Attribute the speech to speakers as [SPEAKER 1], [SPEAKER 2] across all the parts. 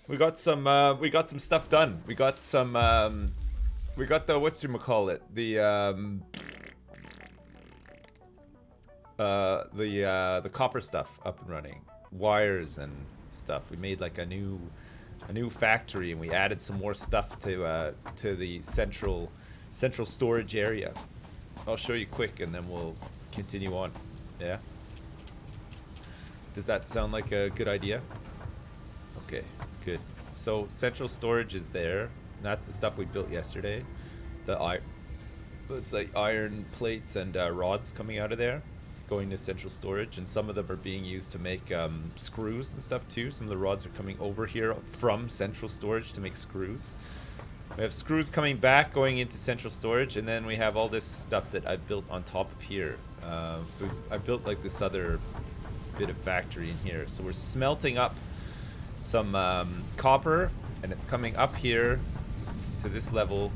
[SPEAKER 1] We got some stuff done. We got some we got the whatchamacallit, the copper stuff up and running. Wires and stuff. We made like a new factory, and we added some more stuff to the central storage area. I'll show you quick and then we'll continue on. Yeah. Does that sound like a good idea? Okay, good. So central storage is there. That's the stuff we built yesterday. It's like iron plates and rods coming out of there, going to central storage, and some of them are being used to make screws and stuff too. Some of the rods are coming over here from central storage to make screws. We have screws coming back, going into central storage, and then we have all this stuff that I built on top of here. So I built like this other bit of factory in here. So we're smelting up some copper, and it's coming up here to this level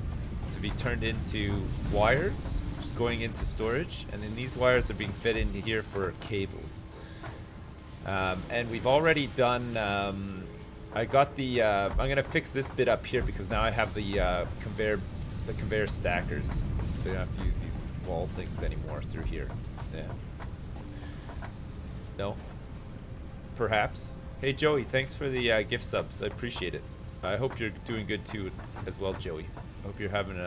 [SPEAKER 1] to be turned into wires, just going into storage, and then these wires are being fed into here for cables. And we've already done. I got the. I'm gonna fix this bit up here because now I have the conveyor stackers, so you don't have to use these wall things anymore through here. Yeah. No. Perhaps. Hey Joey, thanks for the gift subs. I appreciate it. I hope you're doing good too as well, Joey. I hope you're having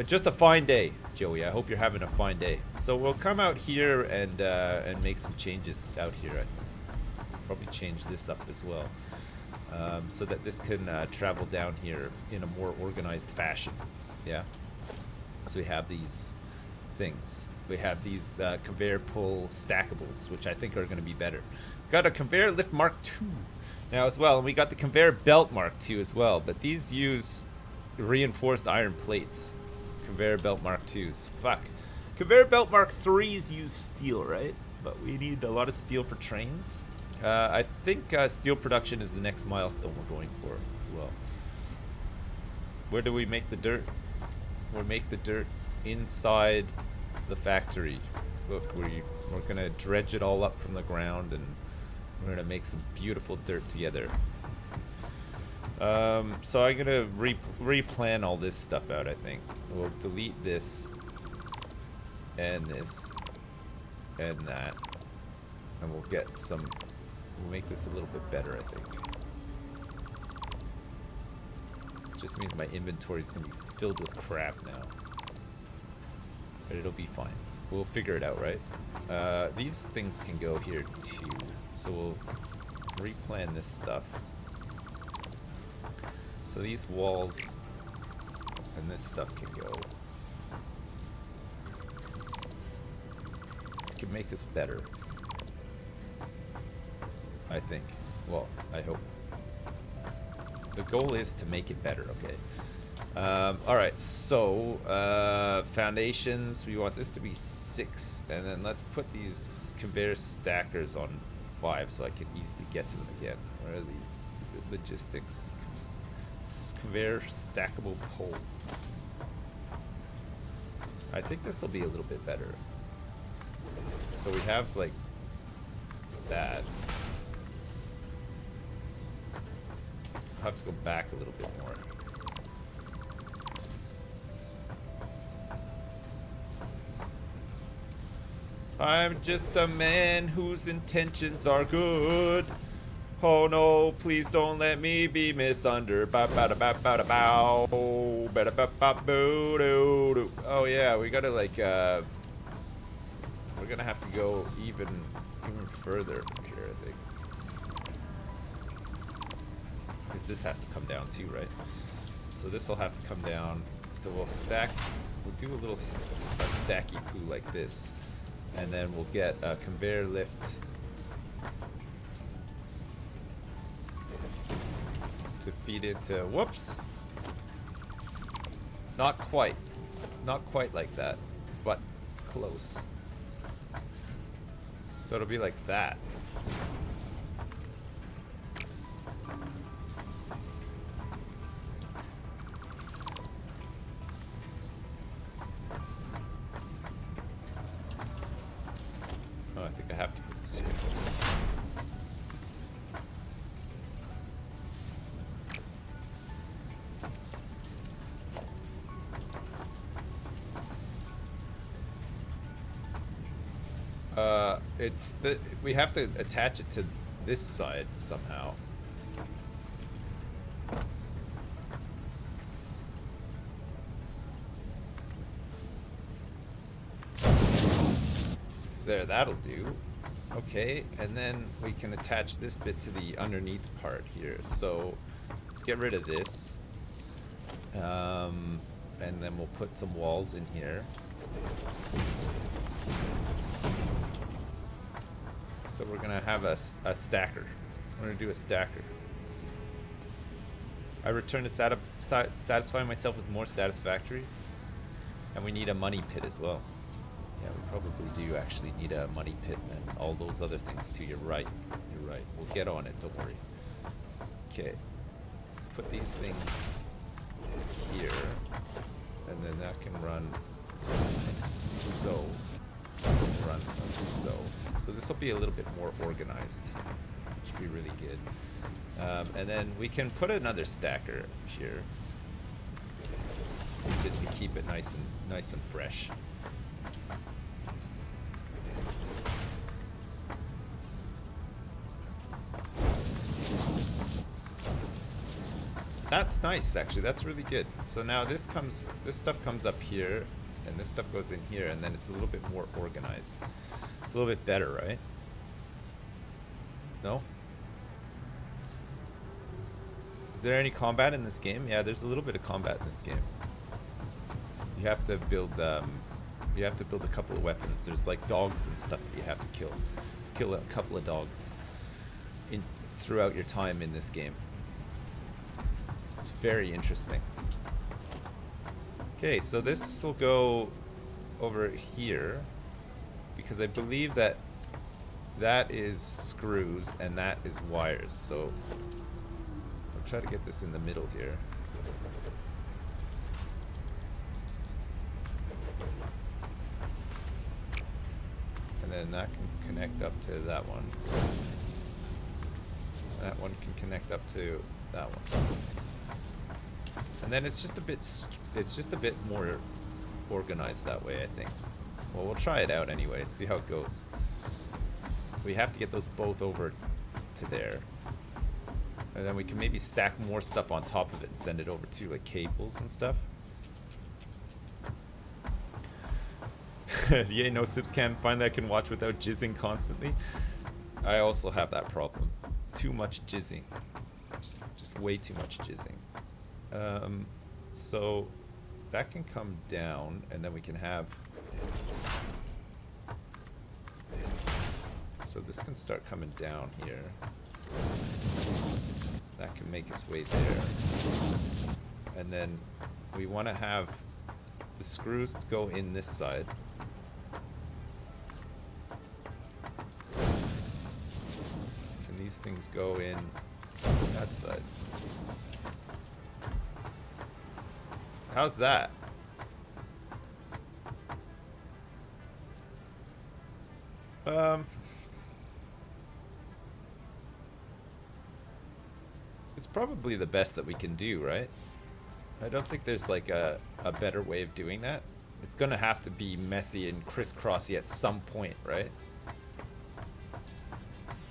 [SPEAKER 1] just a fine day, Joey. I hope you're having a fine day. So we'll come out here and make some changes out here. I'll probably change this up as well, so that this can travel down here in a more organized fashion. Yeah. So we have these things. We have these conveyor pull stackables, which I think are going to be better. Got a conveyor lift Mark II now as well, and we got the conveyor belt Mark II as well, but these use reinforced iron plates. Conveyor belt Mark IIs. Fuck. Conveyor belt Mark IIIs use steel, right? But we need a lot of steel for trains. I think steel production is the next milestone we're going for as well. Where do we make the dirt? We make the dirt inside the factory. Look, we're gonna dredge it all up from the ground, and we're gonna make some beautiful dirt together. So I'm gonna replan all this stuff out. I think we'll delete this and this and that, and we'll get some. We'll make this a little bit better. I think. Just means my inventory is gonna be filled with crap now, but it'll be fine. We'll figure it out, right? These things can go here too, so we'll replan this stuff. So these walls and this stuff can go. I can make this better, I think. Well, I hope. The goal is to make it better, okay? Alright, so foundations, we want this to be 6, and then let's put these conveyor stackers on 5 so I can easily get to them again. Where are these? Is it logistics? Conveyor stackable pole. I think this will be a little bit better. So we have like that. I'll have to go back a little bit more. I'm just a man whose intentions are good. Oh no, please don't let me be misunderstood. Oh yeah, we gotta like we're gonna have to go even further here, I think. Because this has to come down too, right? So this will have to come down. So we'll do a little stacky poo like this. And then we'll get a conveyor lift to feed into, whoops. Not quite like that, but close. So it'll be like that. Oh, I think I have to put this here. we have to attach it to this side somehow. There, that'll do. Okay, and then we can attach this bit to the underneath part here. So let's get rid of this. And then we'll put some walls in here. So we're gonna have a stacker. We're gonna do a stacker. I return to satisfy myself with more satisfactory. And we need a money pit as well. Yeah, we probably do actually need a money pit and all those other things too. You're right. You're right. We'll get on it, don't worry. Okay. Let's put these things here. And then that can run like so. Run like so. So this will be a little bit more organized. Which will be really good. And then we can put another stacker here. Just to keep it nice and fresh. That's nice, actually. That's really good. So now this stuff comes up here, and this stuff goes in here, and then it's a little bit more organized. It's a little bit better, right? No? Is there any combat in this game? Yeah, there's a little bit of combat in this game. You have to build a couple of weapons. There's like dogs and stuff that you have to kill. Kill a couple of dogs throughout your time in this game. It's very interesting. Okay, so this will go over here because I believe that is screws and that is wires. So I'll try to get this in the middle here. And then that can connect up to that one. That one can connect up to that one. And then it's just a bit more organized that way, I think. Well, we'll try it out anyway, see how it goes. We have to get those both over to there. And then we can maybe stack more stuff on top of it and send it over to like cables and stuff. Yay, no Sips cam. Finally I can watch without jizzing constantly. I also have that problem. Too much jizzing. Just way too much jizzing. So that can come down, and then we can have. So this can start coming down here. That can make its way there. And then we want to have the screws go in this side. Can these things go in that side? How's that? It's probably the best that we can do, right? I don't think there's like a better way of doing that. It's gonna have to be messy and crisscrossy at some point, right?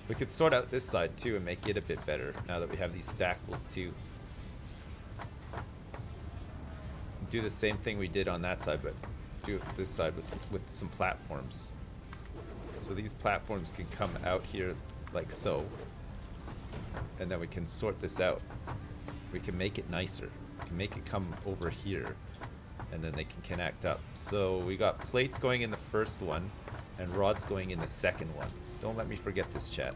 [SPEAKER 1] We could sort out this side too and make it a bit better now that we have these stackables too. Do the same thing we did on that side, but do it this side with some platforms. So these platforms can come out here like so, and then we can sort this out. We can make it nicer. We can make it come over here, and then they can connect up. So we got plates going in the first one, and rods going in the second one. Don't let me forget this, chat.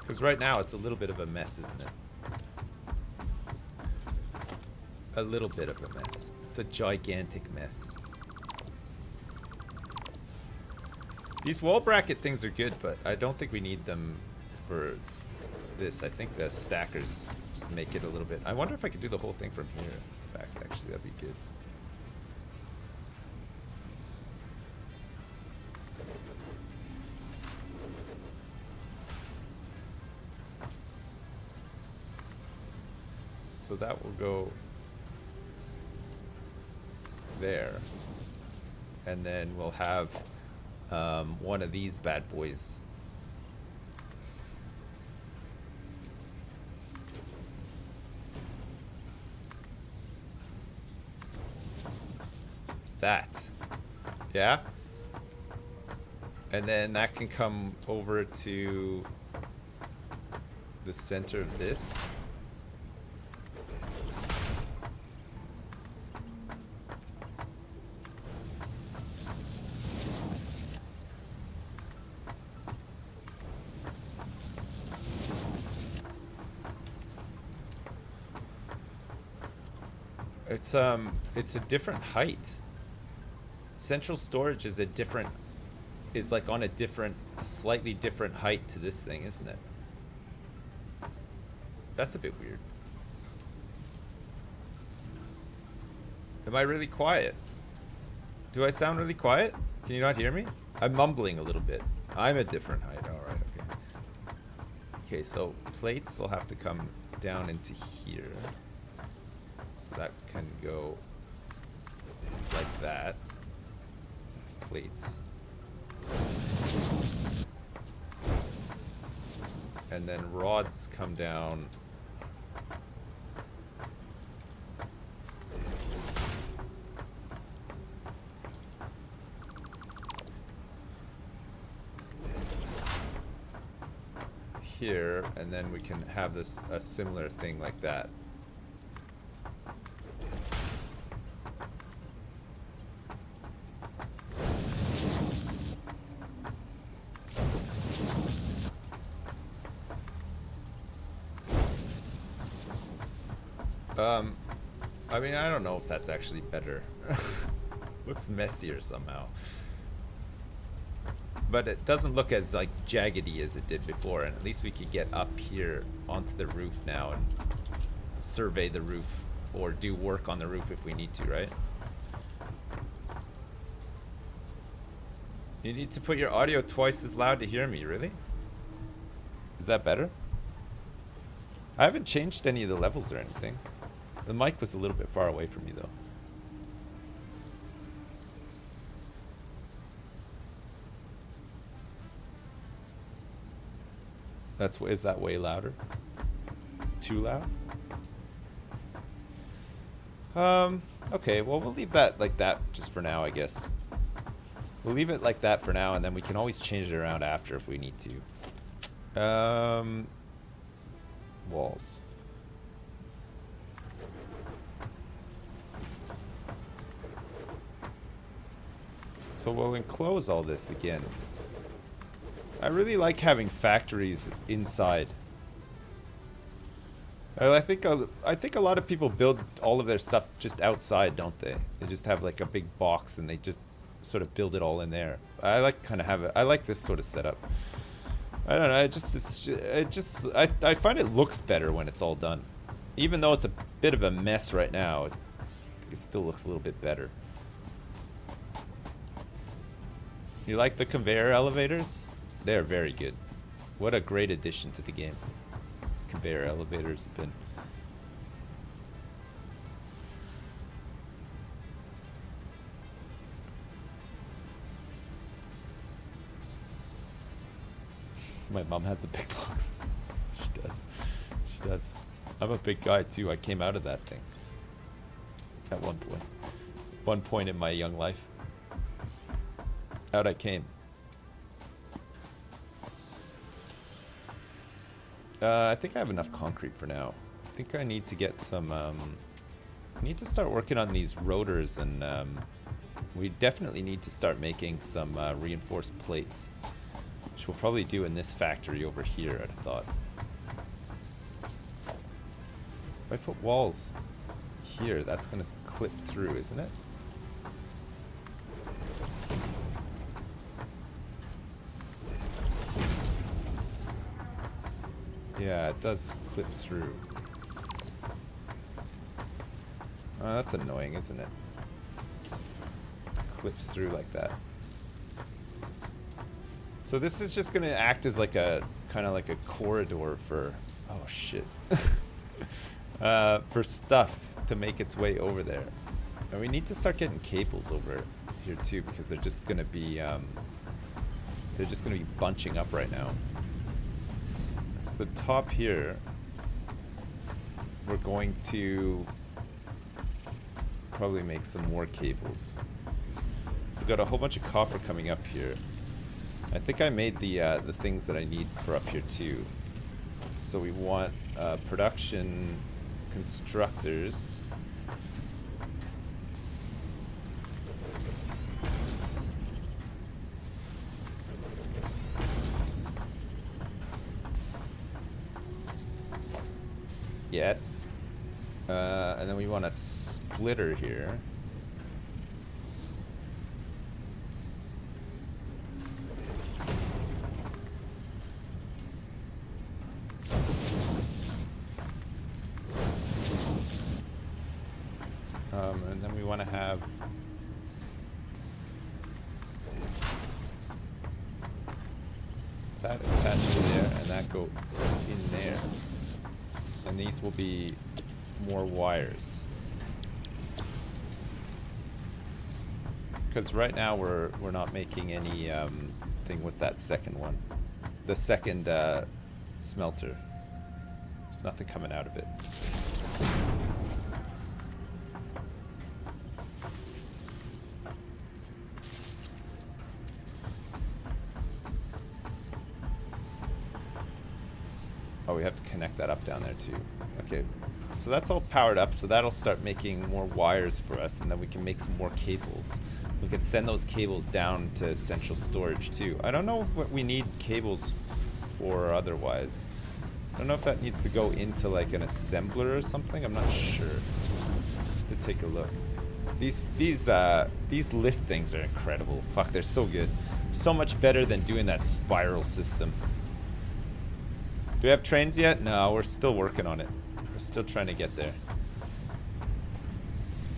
[SPEAKER 1] Because right now it's a little bit of a mess, isn't it? A little bit of a mess. It's a gigantic mess. These wall bracket things are good, but I don't think we need them for this. I think the stackers just make it a little bit. I wonder if I could do the whole thing from here. In fact, actually, that'd be good. So that will go there. And then we'll have one of these bad boys. That. Yeah? And then that can come over to the center of this. It's a different height. Central storage is like on a slightly different height to this thing, isn't it? That's a bit weird. Am I really quiet? Do I sound really quiet? Can you not hear me? I'm mumbling a little bit. I'm a different height. All right, okay. Okay, so plates will have to come down into here. So that can go like that. It's plates. And then rods come down here, and then we can have a similar thing like that. I mean, I don't know if that's actually better. Looks messier somehow. But it doesn't look as like jaggedy as it did before, and at least we could get up here onto the roof now and survey the roof or do work on the roof if we need to, right? You need to put your audio twice as loud to hear me, really? Is that better? I haven't changed any of the levels or anything. The mic was a little bit far away from me though. Is that way louder? Too loud? Okay, well we'll leave that like that just for now, I guess. We'll leave it like that for now, and then we can always change it around after if we need to. Walls. So we'll enclose all this again. I really like having factories inside. I think a lot of people build all of their stuff just outside, don't they? They just have like a big box and they just sort of build it all in there. I like kind of have it. I like this sort of setup. I don't know. I find it looks better when it's all done. Even though it's a bit of a mess right now, it still looks a little bit better. You like the conveyor elevators? They're very good. What a great addition to the game. These conveyor elevators have been. My mom has a big box. She does. She does. I'm a big guy too. I came out of that thing. At one point. One point in my young life. Out I came. I think I have enough concrete for now. I think I need to get some, I need to start working on these rotors, and we definitely need to start making some reinforced plates, which we'll probably do in this factory over here, I'd have thought. If I put walls here, that's going to clip through, isn't it? Yeah, it does clip through. Oh, that's annoying, isn't it? Clips through like that. So this is just gonna act as like a kind of like a corridor for. Oh shit! for stuff to make its way over there. And we need to start getting cables over here too, because they're just gonna be bunching up right now. So the top here, we're going to probably make some more cables. So we've got a whole bunch of copper coming up here. I think I made the things that I need for up here too. So we want production constructors. Yes. And then we want a splitter here. And then we want to have that attached to there and that go in there. And these will be more wires. Because right now we're not making any thing with that second one. The second smelter. There's nothing coming out of it. Oh, we have to connect that up down there too. Okay, so that's all powered up, so that'll start making more wires for us, and then we can make some more cables. We can send those cables down to central storage too. I don't know what we need cables for otherwise. I don't know if that needs to go into like an assembler or something. I'm not sure. To take a look. These lift things are incredible. Fuck, they're so good. So much better than doing that spiral system. Do we have trains yet? No, we're still working on it. We're still trying to get there.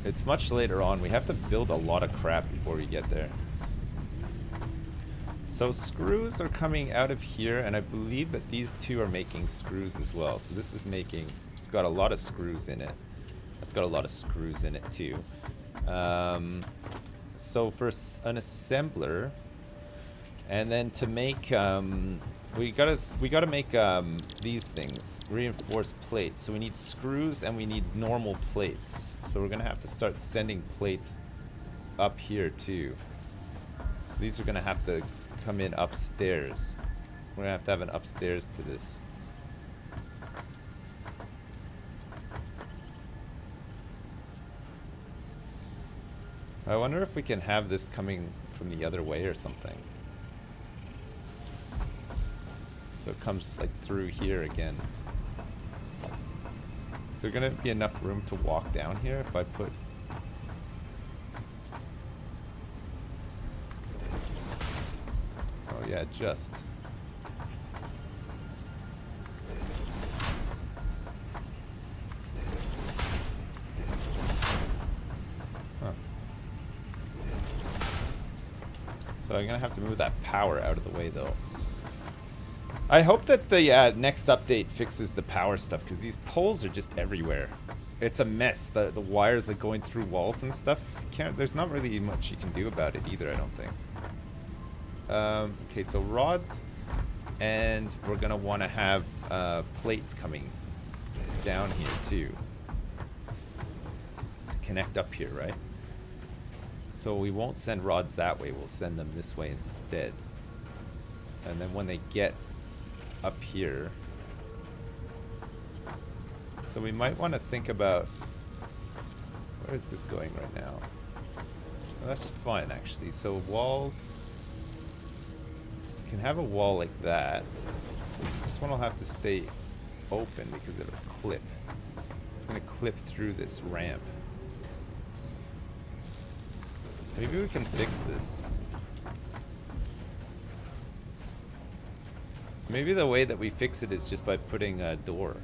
[SPEAKER 1] It's much later on. We have to build a lot of crap before we get there. So screws are coming out of here, and I believe that these two are making screws as well. So this is making, it's got a lot of screws in it. It's got a lot of screws in it too. So for an assembler, and then to make, we gotta make these things, reinforced plates. So we need screws and we need normal plates. So we're gonna have to start sending plates up here too. So these are gonna have to come in upstairs. We're gonna have to have an upstairs to this. I wonder if we can have this coming from the other way or something. So it comes like through here again. Is there gonna be enough room to walk down here if I put... Oh yeah, just. Huh. So I'm gonna have to move that power out of the way though. I hope that the next update fixes the power stuff, because these poles are just everywhere. It's a mess. The wires like going through walls and stuff. There's not really much you can do about it either, I don't think. Okay, so rods, and we're gonna want to have plates coming down here too. To connect up here, right? So we won't send rods that way, we'll send them this way instead. And then when they get up here, so we might want to think about, where is this going right now? Well, that's fine actually. So walls, you can have a wall like that. This one will have to stay open because it'll clip. It's going to clip through this ramp. Maybe we can fix this. Maybe the way that we fix it is just by putting a door.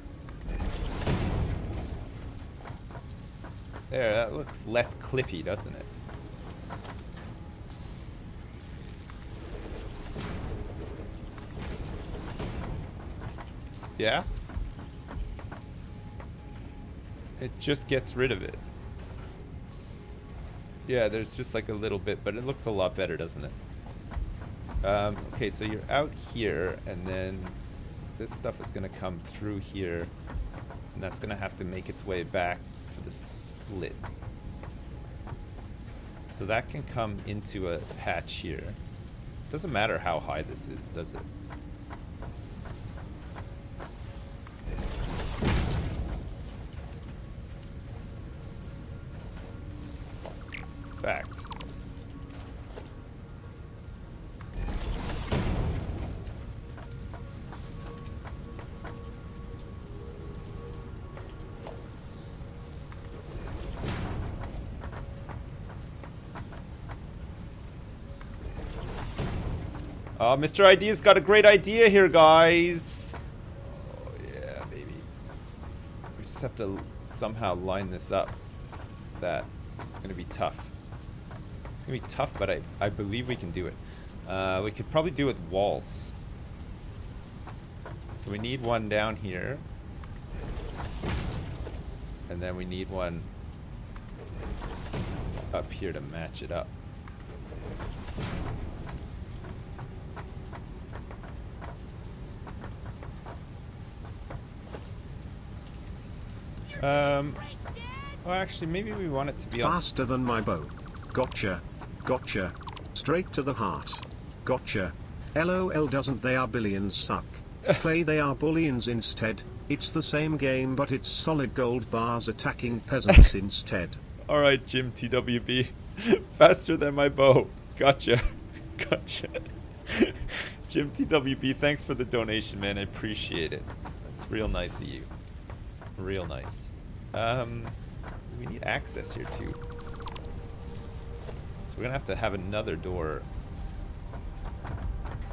[SPEAKER 1] There, that looks less clippy, doesn't it? Yeah? It just gets rid of it. Yeah, there's just like a little bit, but it looks a lot better, doesn't it? Okay, so you're out here, and then this stuff is going to come through here, and that's going to have to make its way back for the split. So that can come into a hatch here. Doesn't matter how high this is, does it? Fact. Oh, Mr. Idea's got a great idea here, guys. Oh, yeah, baby. We just have to somehow line this up. That it's going to be tough. It's going to be tough, but I believe we can do it. We could probably do it with walls. So we need one down here. And then we need one up here to match it up. Well, actually, maybe we want it to be
[SPEAKER 2] faster than my bow. Gotcha. Gotcha. Straight to the heart. Gotcha. LOL doesn't they are billions suck. Play they are bullions instead. It's the same game but it's solid gold bars attacking peasants instead.
[SPEAKER 1] Alright, Jim TWB. Faster than my bow. Gotcha. Gotcha. Jim TWB, thanks for the donation, man. I appreciate it. That's real nice of you. Real nice. We need access here too. So we're gonna have another door.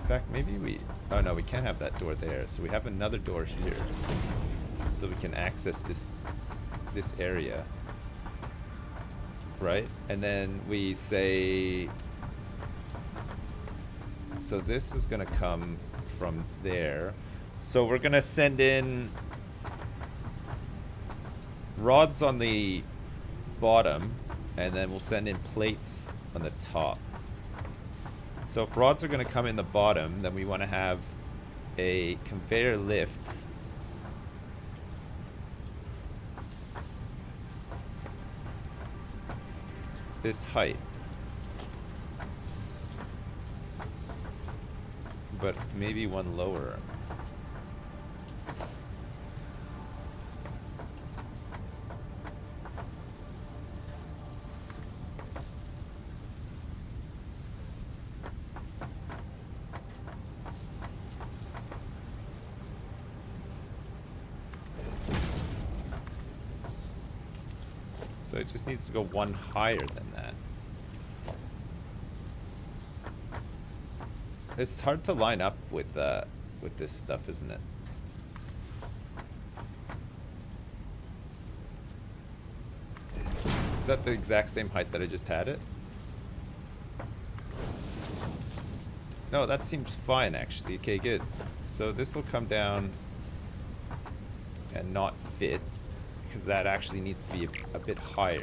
[SPEAKER 1] In fact, maybe we... Oh no, we can't have that door there. So we have another door here. So we can access this area. Right? And then we say... So this is gonna come from there. So we're gonna send in rods on the bottom, and then we'll send in plates on the top. So if rods are going to come in the bottom, then we want to have a conveyor lift this height, but maybe one lower. So it just needs to go one higher than that. It's hard to line up with this stuff, isn't it? Is that the exact same height that I just had it? No, that seems fine actually. Okay, good. So this will come down and not fit, because that actually needs to be a bit higher.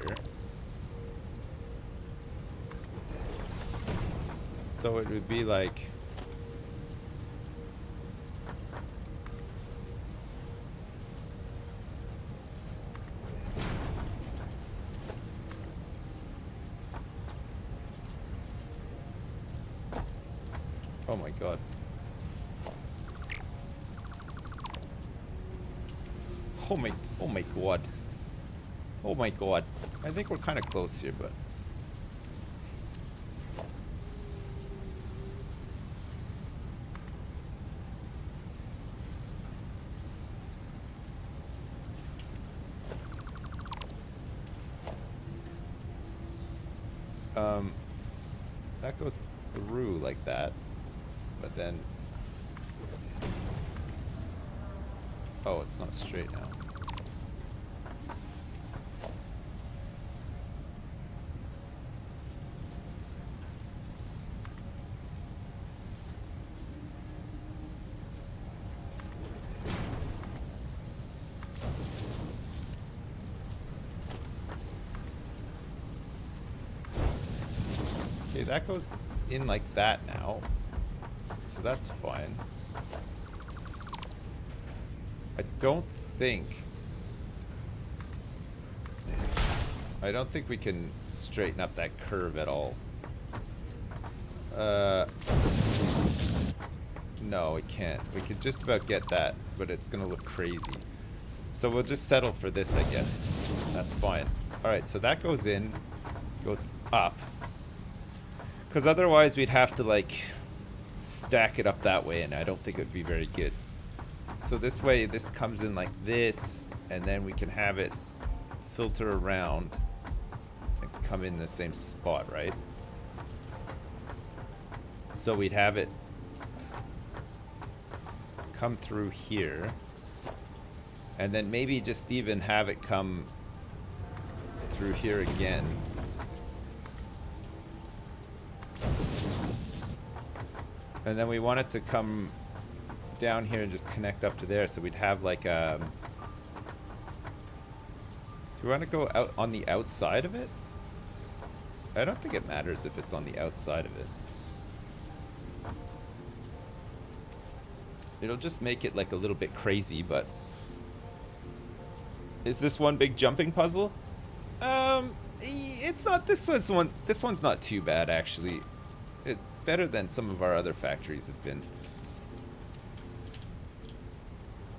[SPEAKER 1] So it would be like... Oh my god. Oh my god. Oh my god. I think we're kind of close here, but... that goes through like that, but then... Oh, it's not straight now. Okay, that goes in like that now. So that's fine. I don't think we can straighten up that curve at all. No, we can't. We could just about get that, but it's gonna look crazy. So we'll just settle for this, I guess. That's fine. Alright, so that goes in, goes up. Because otherwise we'd have to, like, stack it up that way, and I don't think it would be very good. So this way, this comes in like this, and then we can have it filter around and come in the same spot, right? So we'd have it come through here, and then maybe just even have it come through here again. And then we want it to come down here and just connect up to there, so we'd have like a... Do we want to go out on the outside of it? I don't think it matters if it's on the outside of it. It'll just make it like a little bit crazy, but... Is this one big jumping puzzle? It's not, this one's not too bad, actually. It's better than some of our other factories have been.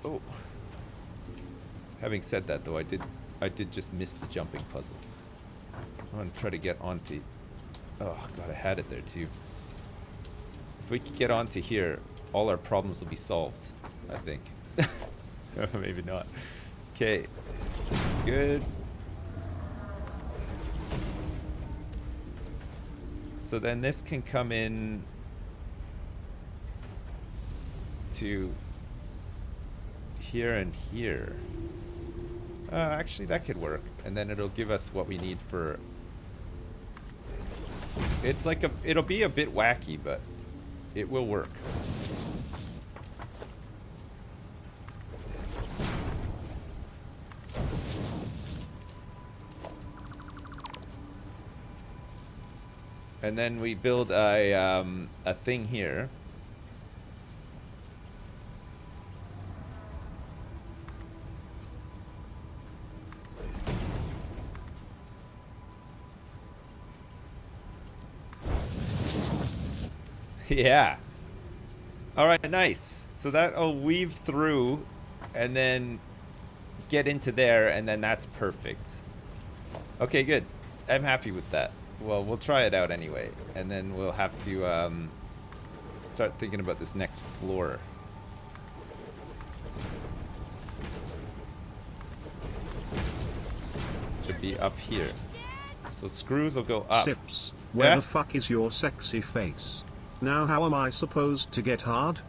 [SPEAKER 1] Oh. Having said that, though, I did just miss the jumping puzzle. I'm gonna try to get onto... Oh, God, I had it there, too. If we could get onto here, all our problems will be solved, I think. Maybe not. Okay. Good. So then this can come in to here and here. Actually, that could work. And then it'll give us what we need for... It's like it'll be a bit wacky, but it will work. And then we build a thing here. Yeah. All right, nice. So that'll weave through and then get into there, and then that's perfect. Okay, good. I'm happy with that. Well, we'll try it out anyway, and then we'll have to start thinking about this next floor. Should be up here. So screws will go up.
[SPEAKER 2] Sips, where the fuck is your sexy face? Now how am I supposed to get hard?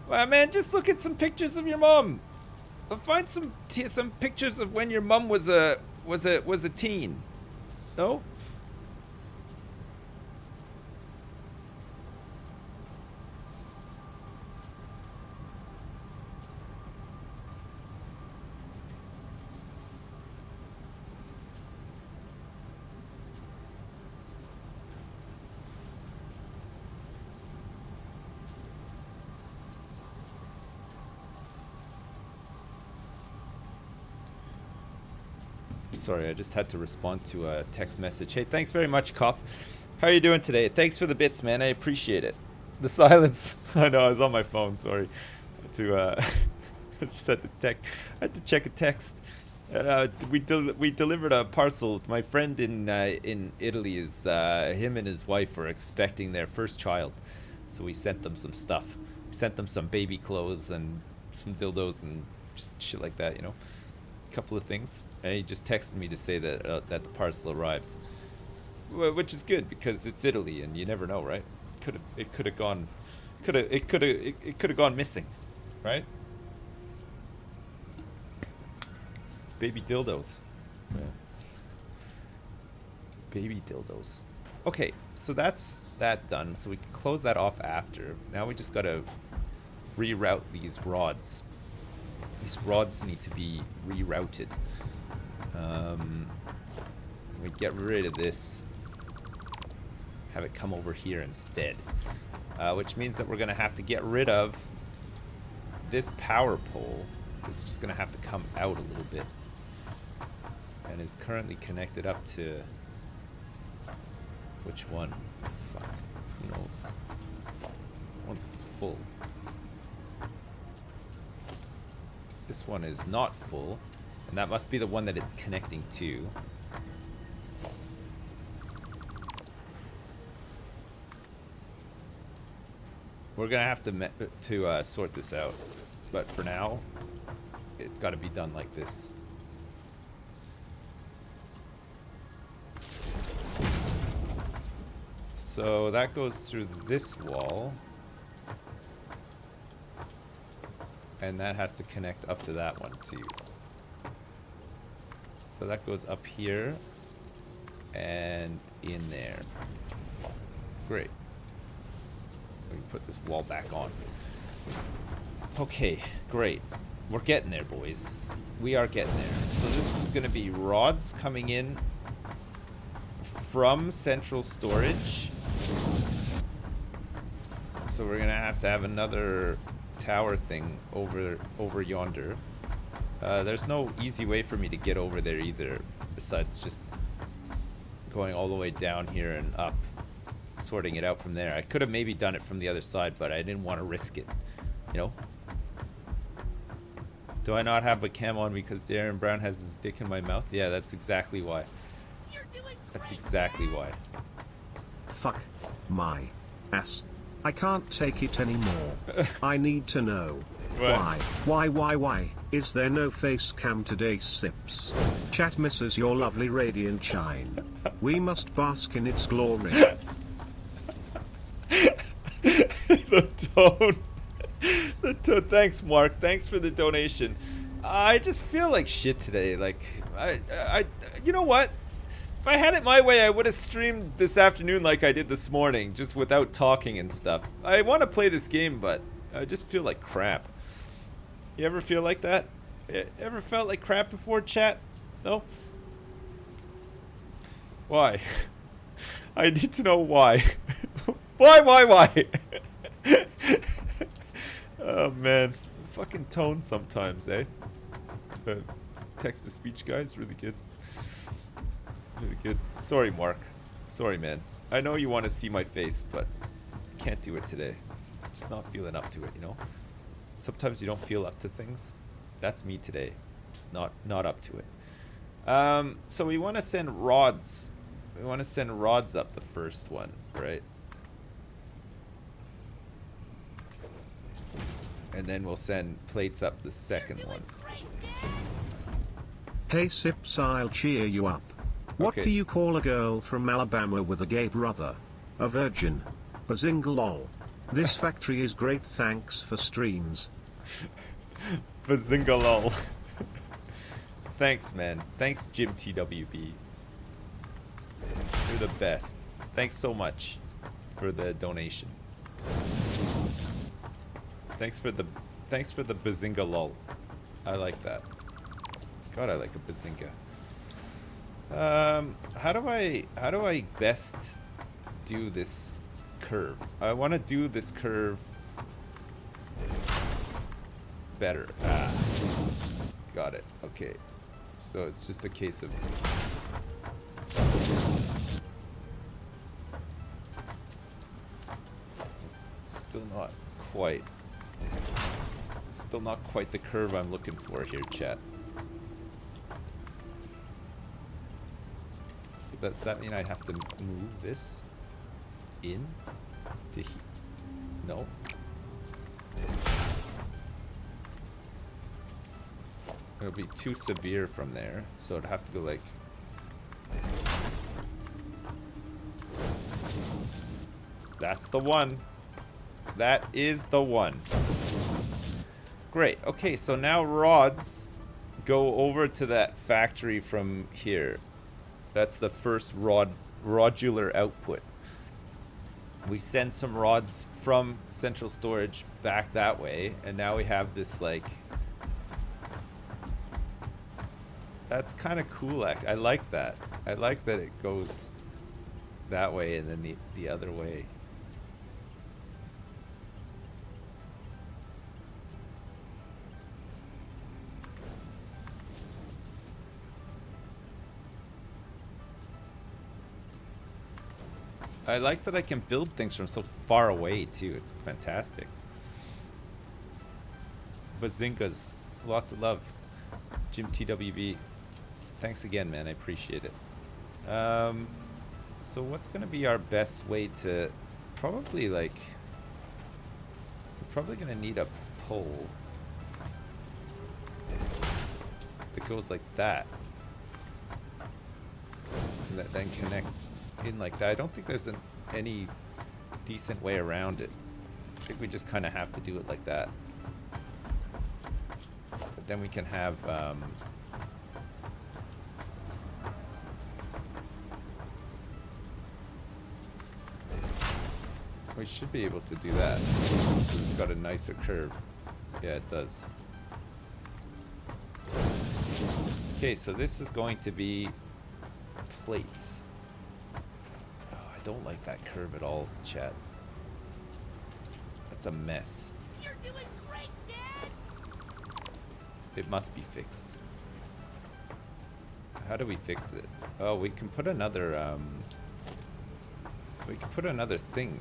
[SPEAKER 1] Well, man, just look at some pictures of your mom. Find some pictures of when your mom was a teen. No? Sorry, I just had to respond to a text message. Hey, thanks very much, Cop. How are you doing today? Thanks for the bits, man. I appreciate it. The silence. I know, I was on my phone. Sorry. I just had to check a text. We delivered a parcel. My friend in Italy is him and his wife were expecting their first child, so we sent them some stuff. We sent them some baby clothes and some dildos and just shit like that, you know. A couple of things. And he just texted me to say that that the parcel arrived, which is good because it's Italy and you never know, right? It could have gone missing, right? Baby dildos. Yeah. Baby dildos. Okay, so that's that done. So we can close that off after. Now we just gotta reroute these rods. These rods need to be rerouted. We get rid of this have it come over here instead. Which means that we're going to have to get rid of this power pole. It's just going to have to come out a little bit. And is currently connected up to... Which one? Fuck. Who knows? One's full. This one is not full. And that must be the one that it's connecting to. We're gonna have to sort this out, but for now, it's got to be done like this. So that goes through this wall, and that has to connect up to that one too. So that goes up here and in there. Great. We can put this wall back on. Okay, great. We're getting there, boys. We are getting there. So this is going to be rods coming in from central storage. So we're going to have another tower thing over yonder. There's no easy way for me to get over there either, besides just going all the way down here and up, sorting it out from there. I could have maybe done it from the other side, but I didn't want to risk it, you know? Do I not have a cam on because Darren Brown has his dick in my mouth? Yeah, that's exactly why. That's exactly why.
[SPEAKER 2] Fuck my ass. I can't take it anymore. I need to know. Why is there no face cam today, Sips? Chat misses your lovely radiant shine. We must bask in its glory.
[SPEAKER 1] The tone. Thanks, Mark. Thanks for the donation. I just feel like shit today. Like, you know what? If I had it my way, I would have streamed this afternoon like I did this morning, just without talking and stuff. I want to play this game, but I just feel like crap. You ever feel like that? Ever felt like crap before, chat? No? Why? I need to know why. Why? Oh, man. Fucking tone sometimes, eh? But text-to-speech guy is really good. Really good. Sorry, Mark. Sorry, man. I know you want to see my face, but can't do it today. Just not feeling up to it, you know? Sometimes you don't feel up to things. That's me today. Just not up to it. So we want to send rods. We want to send rods up the first one, right? And then we'll send plates up the second one.
[SPEAKER 2] Hey Sips, I'll cheer you up. What
[SPEAKER 1] Okay.
[SPEAKER 2] do you call a girl from Alabama with a gay brother? A virgin. Bazinga lol. This factory is great, thanks for streams.
[SPEAKER 1] Bazinga lol. Thanks, man. Thanks, Jim TWB. You're the best. Thanks so much for the donation. Thanks for the bazinga lol. I like that. God, I like a bazinga. How do I best do this curve? I want to do this curve better. Got it. Okay. So it's just a case of still not quite the curve I'm looking for here, chat. So does that mean I have to move this in to no. It'll be too severe from there, so it'd have to go like that's the one. That is the one. Great. Okay, so now rods go over to that factory from here. That's the first rodular output. We send some rods from central storage back that way, and now we have this like. That's kind of cool. I like that. I like that it goes that way and then the other way. I like that I can build things from so far away too. It's fantastic. Bazingas, lots of love. Jim TWB, thanks again, man. I appreciate it. So what's gonna be our best way to probably like? We're probably gonna need a pole that goes like that, and that then connects in like that. I don't think there's any decent way around it. I think we just kind of have to do it like that. But then we can have we should be able to do that. So it's got a nicer curve. Yeah, it does. Okay, so this is going to be plates. Oh, I don't like that curve at all, chat. That's a mess.
[SPEAKER 3] You're doing great, Dad!
[SPEAKER 1] It must be fixed. How do we fix it? Oh, we can put another thing.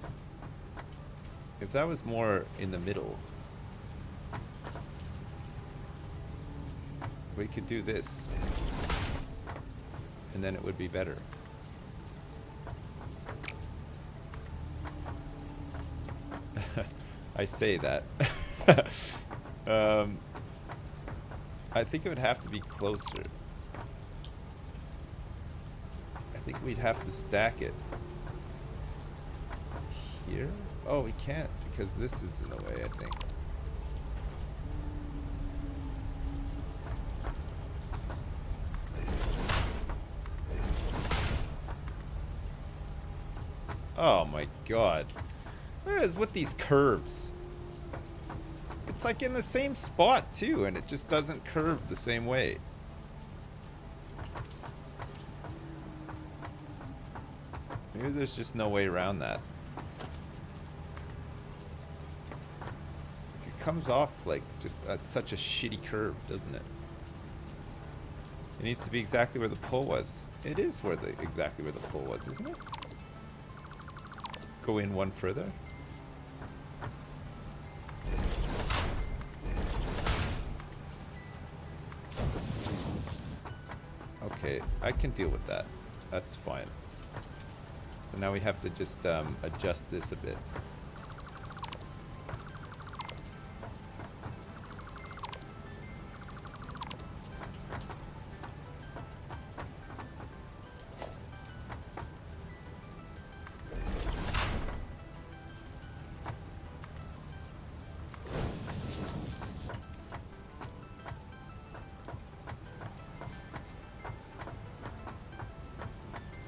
[SPEAKER 1] If that was more in the middle, we could do this, and then it would be better. I say that. I think it would have to be closer. I think we'd have to stack it here. Oh, we can't because this is in the way, I think. Oh my god. What is with these curves? It's like in the same spot too, and it just doesn't curve the same way. Maybe there's just no way around that. It comes off like just such a shitty curve, doesn't it? It needs to be exactly where the pole was. It is exactly where the pole was, isn't it? Go in one further. Okay, I can deal with that. That's fine. So now we have to just adjust this a bit.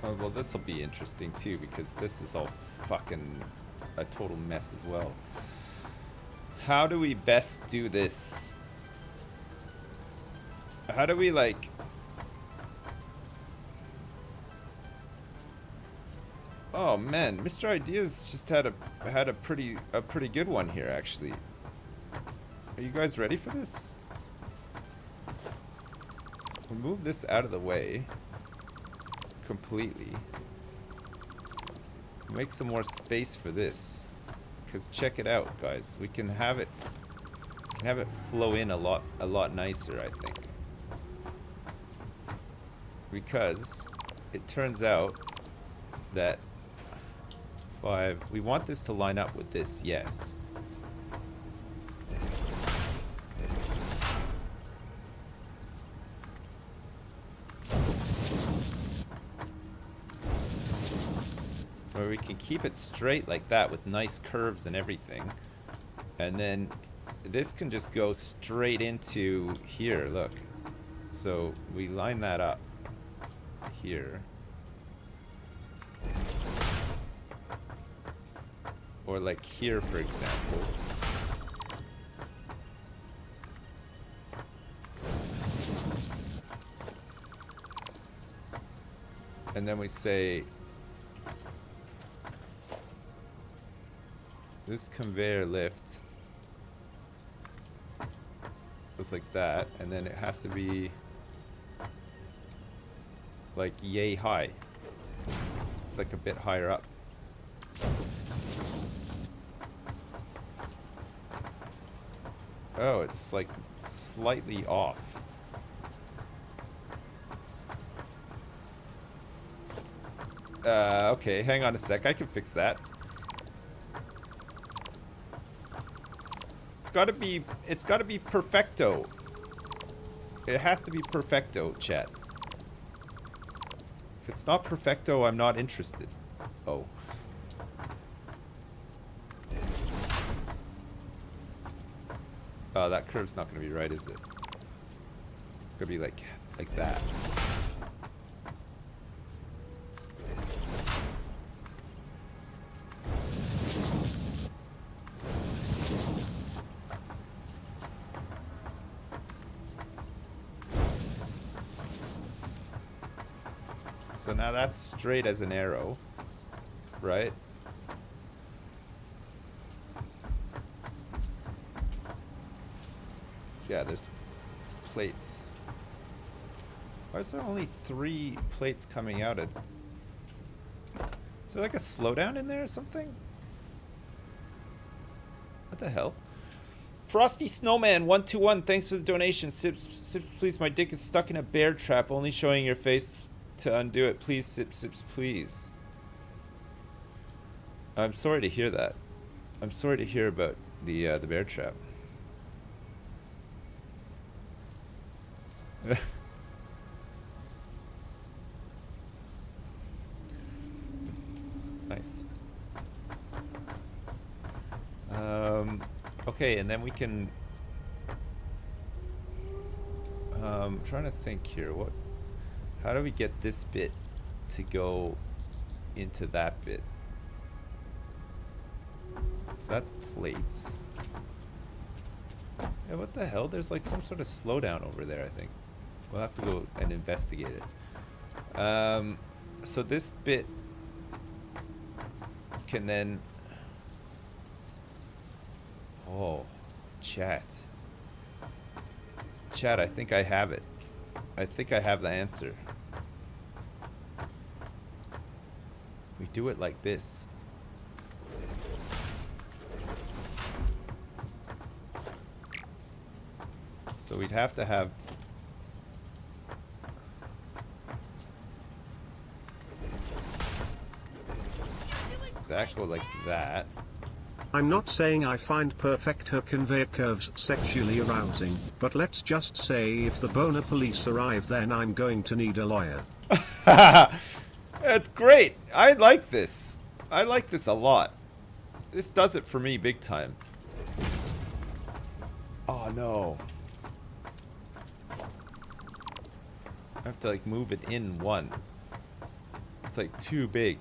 [SPEAKER 1] Oh, well, this will be interesting too, because this is all fucking a total mess as well. How do we best do this? How do we like... Oh man, Mr. Ideas just had a pretty good one here actually. Are you guys ready for this? We'll move this out of the way completely. Make some more space for this, because check it out, guys. We can have it flow in a lot nicer, I think, because it turns out that we want this to line up with this, yes. Where we can keep it straight like that with nice curves and everything. And then this can just go straight into here, look. So we line that up here. Or like here, for example. And then we say this conveyor lift goes like that, and then it has to be like yay high. It's like a bit higher up. Oh, it's like slightly off. Okay, hang on a sec. I can fix that. It's gotta be perfecto. It has to be perfecto, chat. If it's not perfecto, I'm not interested. Oh. Oh, that curve's not gonna be right, is it? It's gonna be like that. So now that's straight as an arrow, right? Yeah, there's plates. Why is there only 3 plates coming out of? Is there like a slowdown in there or something? What the hell? Frosty Snowman 121, thanks for the donation. Sips, please. My dick is stuck in a bear trap, only showing your face to undo it. Please, Sips, please. I'm sorry to hear that. I'm sorry to hear about the bear trap. Nice. Okay, and then we can. I'm trying to think here. How do we get this bit to go into that bit? So that's plates. Yeah, what the hell? There's like some sort of slowdown over there, I think. We'll have to go and investigate it. So this bit can then... Oh, chat. Chat, I think I have it. I think I have the answer. We do it like this. So we'd have to have... that go like that.
[SPEAKER 2] I'm not saying I find perfecto conveyor curves sexually arousing, but let's just say if the boner police arrive, then I'm going to need a lawyer.
[SPEAKER 1] That's great. I like this. I like this a lot. This does it for me big time. Oh no. I have to like move it in one. It's like too big.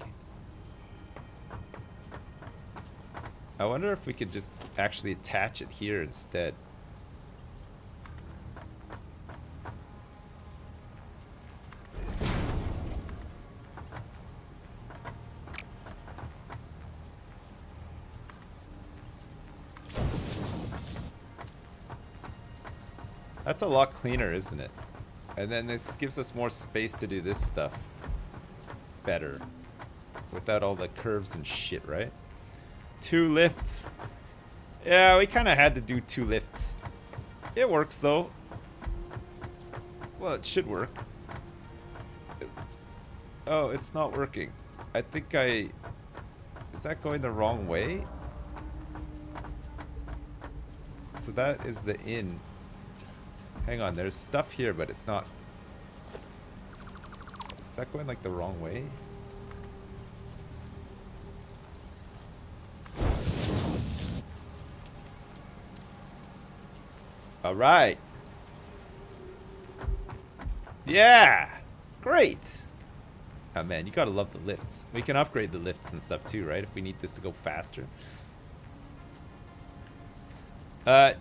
[SPEAKER 1] I wonder if we could just actually attach it here instead. That's a lot cleaner, isn't it? And then this gives us more space to do this stuff better. Without all the curves and shit, right? 2 lifts. Yeah, we kind of had to do 2 lifts. It works, though. Well, it should work. Oh, it's not working. I think I... Is that going the wrong way? So that is the in. Hang on, there's stuff here, but it's not... Is that going like the wrong way? All right. Yeah. Great. Oh man, you gotta love the lifts. We can upgrade the lifts and stuff too, right? If we need this to go faster.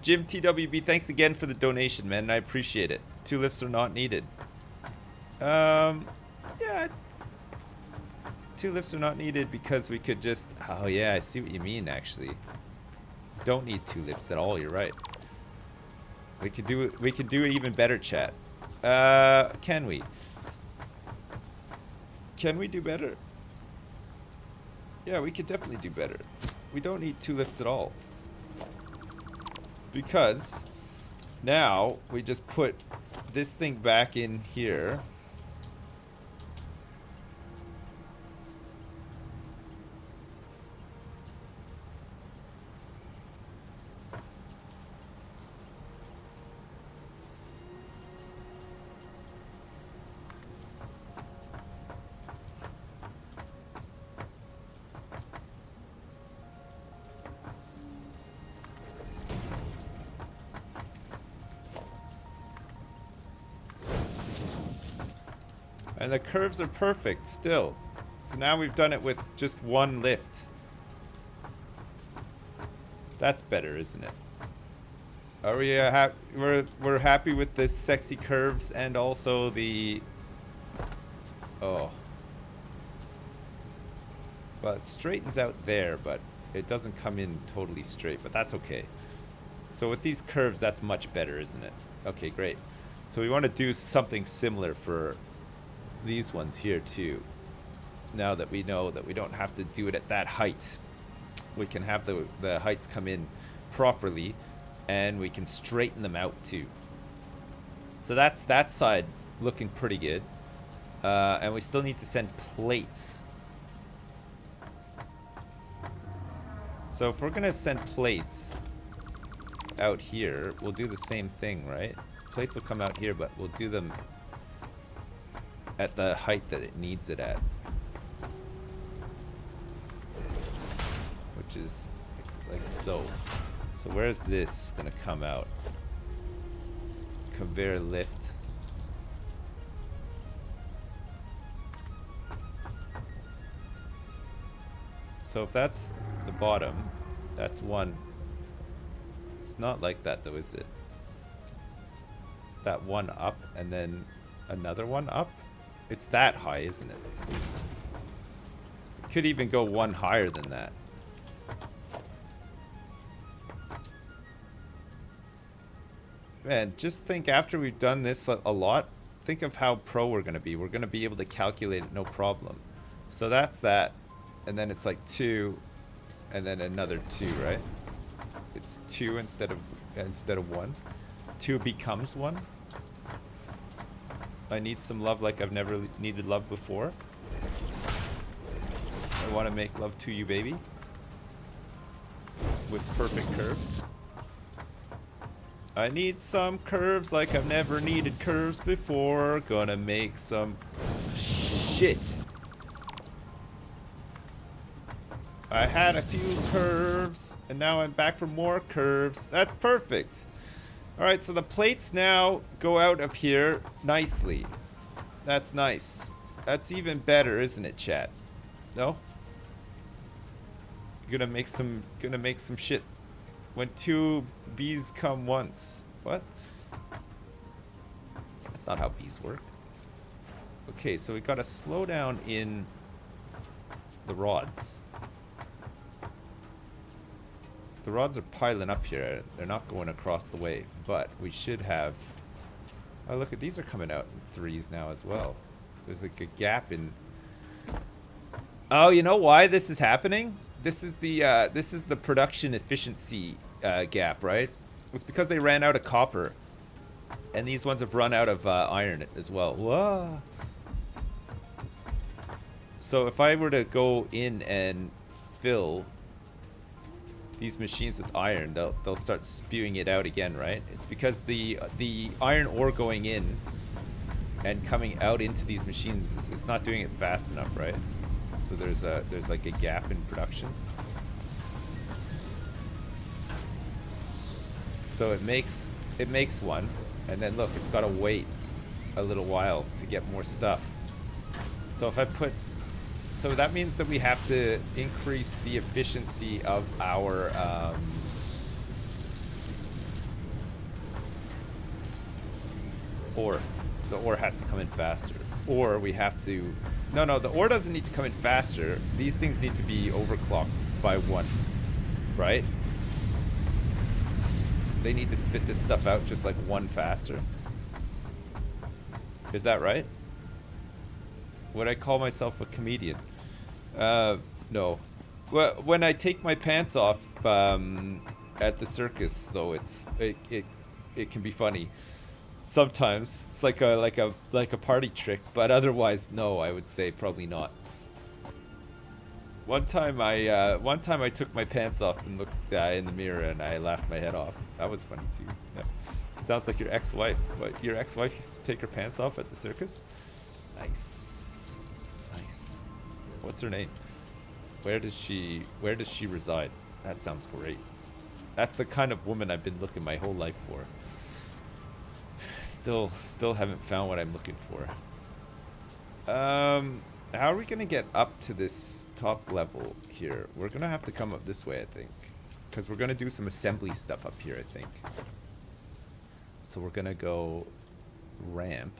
[SPEAKER 1] Jim TWB, thanks again for the donation, man. I appreciate it. 2 lifts are not needed. Yeah. 2 lifts are not needed because we could just... Oh yeah, I see what you mean actually. Don't need 2 lifts at all, you're right. We could do it even better, chat. Can we? Can we do better? Yeah, we could definitely do better. We don't need 2 lifts at all. Because now we just put this thing back in here. And the curves are perfect still. So now we've done it with just 1 lift. That's better, isn't it? Are we we're happy with the sexy curves and also the... Oh. Well, it straightens out there, but it doesn't come in totally straight, but that's okay. So with these curves, that's much better, isn't it? Okay, great. So we want to do something similar for these ones here too. Now that we know that we don't have to do it at that height, we can have the heights come in properly, and we can straighten them out too. So that's that side looking pretty good, and we still need to send plates. So if we're gonna send plates out here, we'll do the same thing, right? Plates will come out here, but we'll do them at the height that it needs it at, which is like so. So where's this gonna come out? Conveyor lift. So if that's the bottom, that's 1. It's not like that though, is it? That 1 up and then another 1 up? It's that high, isn't it? It could even go 1 higher than that. Man, just think after we've done this a lot, think of how pro we're going to be. We're going to be able to calculate it no problem. So that's that. And then it's like 2 and then another 2, right? It's 2 instead of 1. 2 becomes 1. I need some love like I've never needed love before. I want to make love to you, baby. With perfect curves. I need some curves like I've never needed curves before. Gonna make some shit. I had a few curves, and now I'm back for more curves. That's perfect. Alright, so the plates now go out of here nicely. That's nice. That's even better, isn't it, chat? No? Gonna make some shit. When 2 bees come once. What? That's not how bees work. Okay, so we gotta slow down in the rods. The rods are piling up here. They're not going across the way, but we should have... Oh, look at these are coming out in 3s now as well. There's like a gap in... Oh, you know why this is happening? This is the production efficiency gap, right? It's because they ran out of copper, and these ones have run out of iron as well. Whoa. So if I were to go in and fill these machines with iron, they'll start spewing it out again, right? It's because the iron ore going in and coming out into these machines it's not doing it fast enough, right? So there's like a gap in production. So it makes one, and then look, it's got to wait a little while to get more stuff. So if I put... So that means that we have to increase the efficiency of our ore. The ore has to come in faster. Or we have to... No, the ore doesn't need to come in faster. These things need to be overclocked by 1, right? They need to spit this stuff out just like 1 faster. Is that right? Would I call myself a comedian? No. Well, when I take my pants off at the circus, though, it can be funny. Sometimes it's like a party trick, but otherwise, no, I would say probably not. One time I took my pants off and looked in the mirror and I laughed my head off. That was funny too. Yeah. Sounds like your ex-wife. But your ex-wife used to take her pants off at the circus? Nice. Nice. What's her name? Where does she reside? That sounds great. That's the kind of woman I've been looking my whole life for. Still haven't found what I'm looking for. How are we gonna get up to this top level here? We're gonna have to come up this way, I think. Because we're gonna do some assembly stuff up here, I think. So we're gonna go ramp.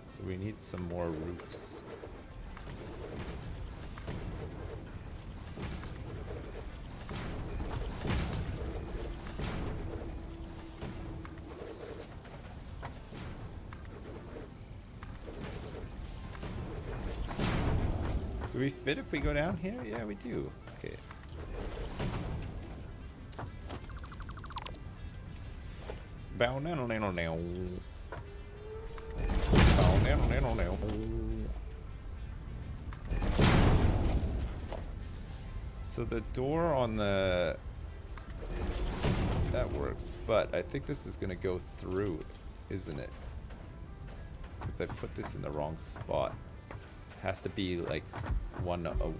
[SPEAKER 1] So we need some more roofs. Do we fit if we go down here? Yeah, we do. Okay. Bow now now now now. Bow now now now now. So the door on the that works, but I think this is gonna go through, isn't it? Because I put this in the wrong spot. Has to be like one. Oh,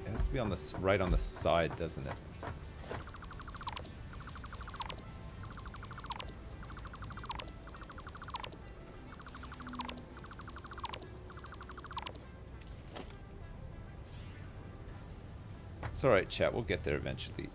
[SPEAKER 1] it has to be on the right on the side, doesn't it? It's all right, chat. We'll get there eventually.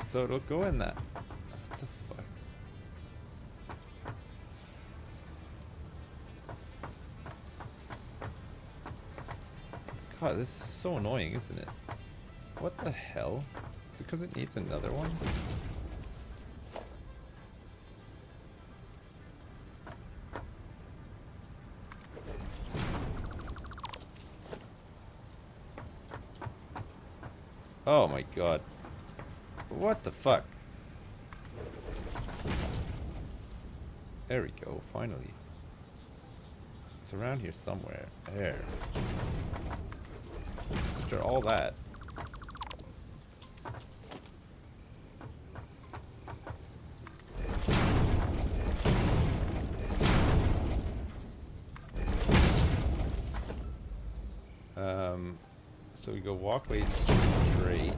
[SPEAKER 1] So it'll go in that. What the fuck? God, this is so annoying, isn't it? What the hell? Is it because it needs another one? Oh my god. What the fuck? There we go, finally. It's around here somewhere. There. After all that. So we go walkway straight.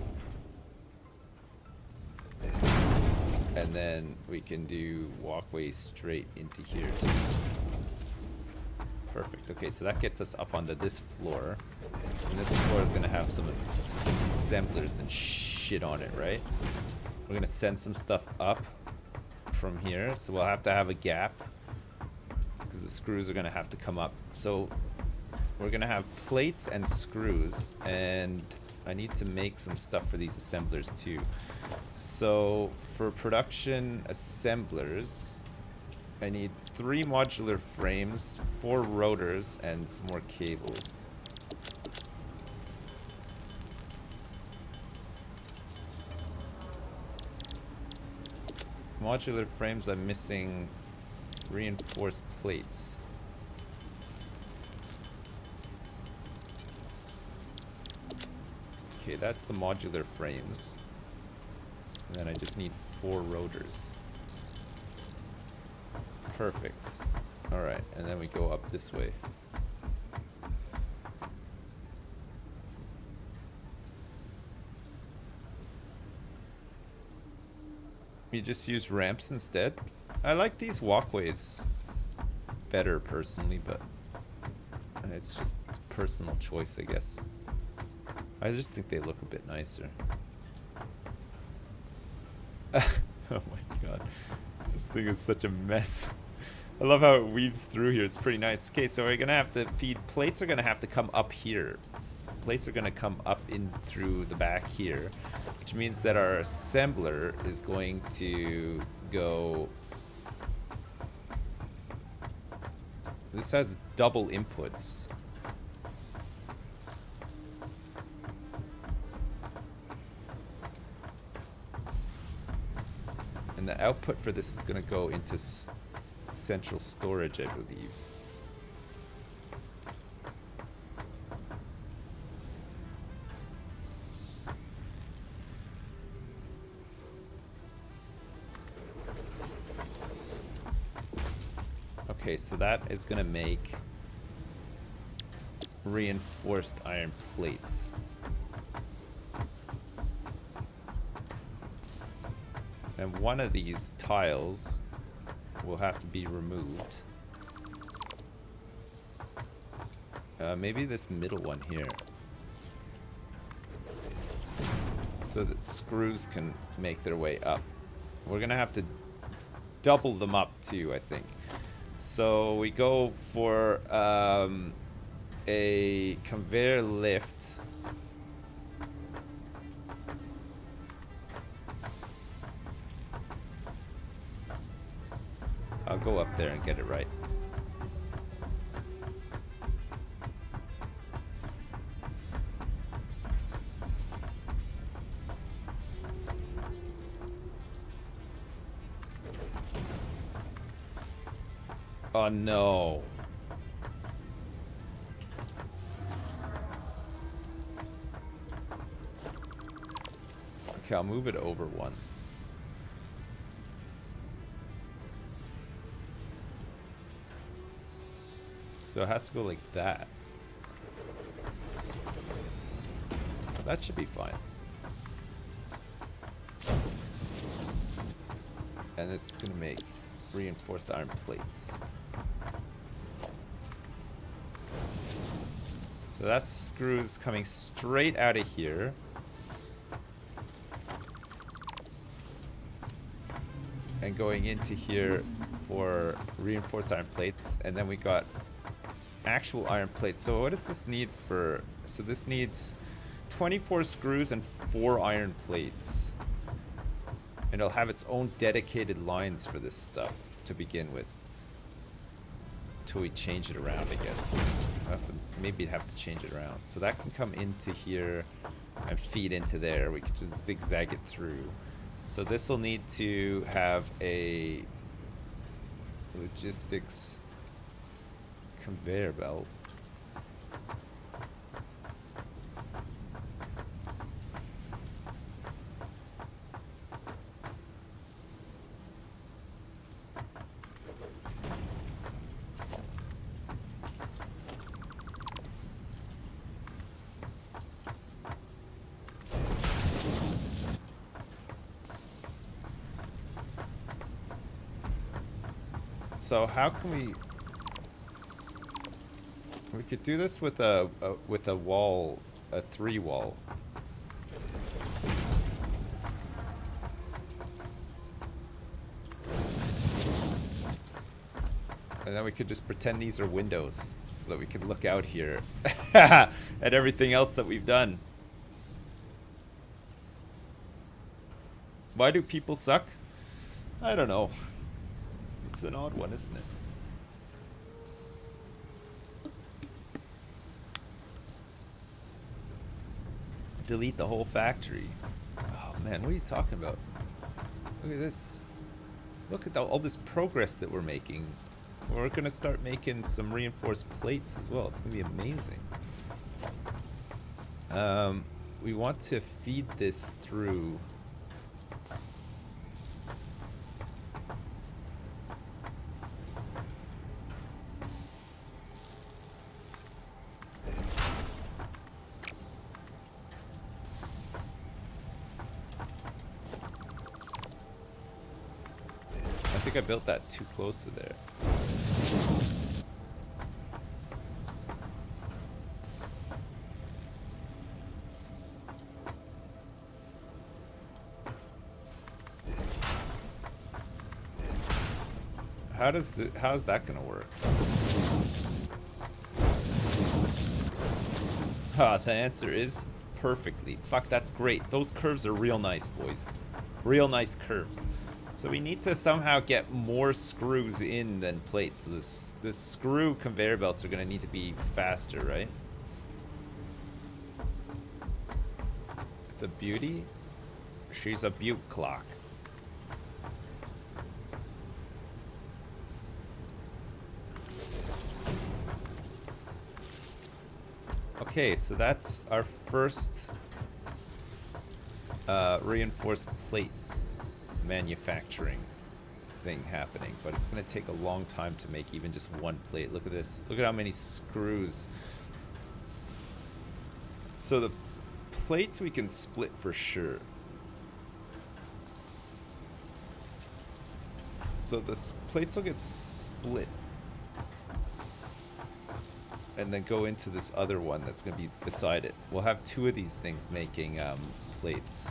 [SPEAKER 1] And then we can do walkway straight into here. Perfect. Okay, so that gets us up onto this floor. And this floor is going to have some assemblers and shit on it, right? We're going to send some stuff up from here. So we'll have to have a gap. Because the screws are going to have to come up. So we're going to have plates and screws. And I need to make some stuff for these assemblers too. So for production assemblers, I need 3 modular frames, 4 rotors, and some more cables. Modular frames, I'm missing reinforced plates. Okay, that's the modular frames. And then I just need 4 rotors. Perfect. All right, and then we go up this way. You just use ramps instead? I like these walkways better personally, but it's just personal choice, I guess. I just think they look a bit nicer. Oh my god. This thing is such a mess. I love how it weaves through here. It's pretty nice. Okay, so we're gonna have to feed. Plates are gonna have to come up here. Plates are gonna come up in through the back here, which means that our assembler is going to go. This has double inputs. And the output for this is going to go into central storage, I believe. Okay, so that is going to make reinforced iron plates. And one of these tiles will have to be removed. Maybe this middle one here. So that screws can make their way up. We're gonna have to double them up too, I think. So we go for a conveyor lift. I'll go up there and get it right. Oh no. Okay, I'll move it over one. So it has to go like that. That should be fine. And this is going to make reinforced iron plates. So that screw is coming straight out of here. And going into here for reinforced iron plates. And then we got actual iron plates. So what does this need for? So this needs 24 screws and 4 iron plates. And it'll have its own dedicated lines for this stuff to begin with. Until we change it around, I guess. I'll have to maybe have to change it around. So that can come into here and feed into there. We could just zigzag it through. So this will need to have a logistics conveyor belt. So how can we could do this with a wall, a 3 wall. And then we could just pretend these are windows so that we can look out here at everything else that we've done. Why do people suck? I don't know. It's an odd one, isn't it? Delete the whole factory. Oh man, what are you talking about? Look at this. Look at all this progress that we're making. We're gonna start making some reinforced plates as well. It's gonna be amazing. We want to feed this through. think I built that too close to there. How's that gonna work? The answer is perfectly. Fuck, that's great. Those curves are real nice, boys. Real nice curves. So we need to somehow get more screws in than plates. So this screw conveyor belts are gonna need to be faster, right? It's a beauty. She's a beaut clock. Okay, so that's our first reinforced plate manufacturing thing happening, but it's going to take a long time to make even just one plate. Look at this. Look at how many screws. So the plates we can split for sure. So the plates will get split and then go into this other one that's going to be beside it. We'll have two of these things making plates.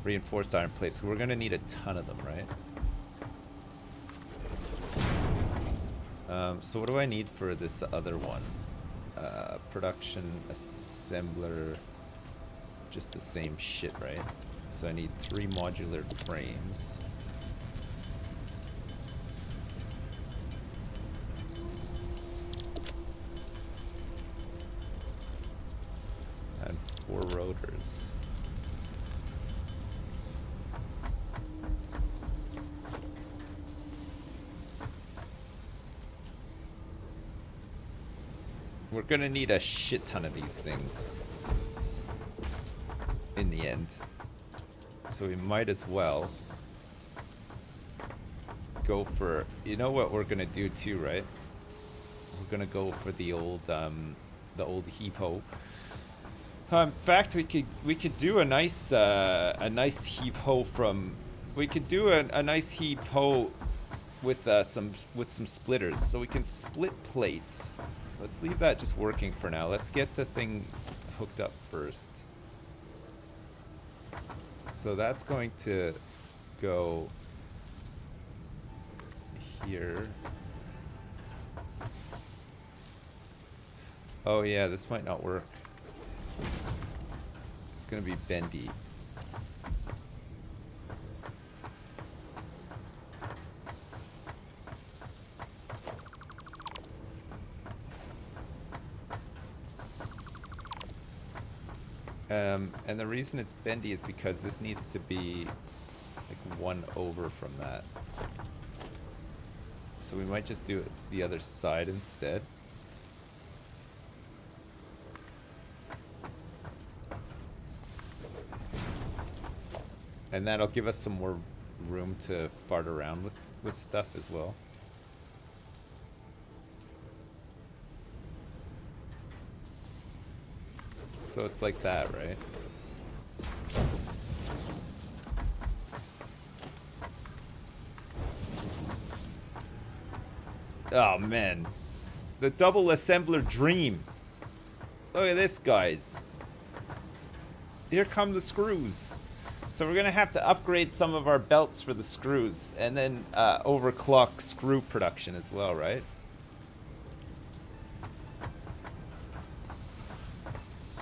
[SPEAKER 1] Reinforced iron plates. So we're going to need a ton of them, right? So what do I need for this other one? Production, assembler, just the same shit, right? So I need 3 modular frames. And 4 rotors. We're gonna need a shit ton of these things in the end. So we might as well go for, you know what we're gonna do too, right? We're gonna go for the old heap hoe. In fact, we could do a nice heap hoe from. We could do a nice heap hoe with some splitters, so we can split plates. Let's leave that just working for now. Let's get the thing hooked up first. So that's going to go here. Oh yeah, this might not work. It's gonna be bendy. And the reason it's bendy is because this needs to be like 1 over from that. So we might just do it the other side instead. And that'll give us some more room to fart around with stuff as well. So it's like that, right? Oh man. The double assembler dream. Look at this, guys. Here come the screws. So we're gonna have to upgrade some of our belts for the screws, and then overclock screw production as well, right?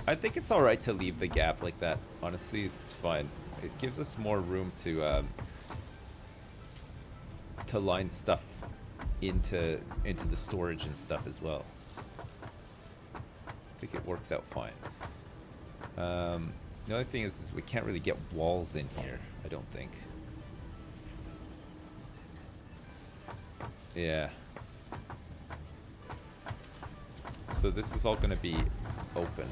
[SPEAKER 1] I think it's all right to leave the gap like that. Honestly, it's fine. It gives us more room to line stuff into the storage and stuff as well. I think it works out fine. The other thing is we can't really get walls in here, I don't think. Yeah. So this is all going to be open.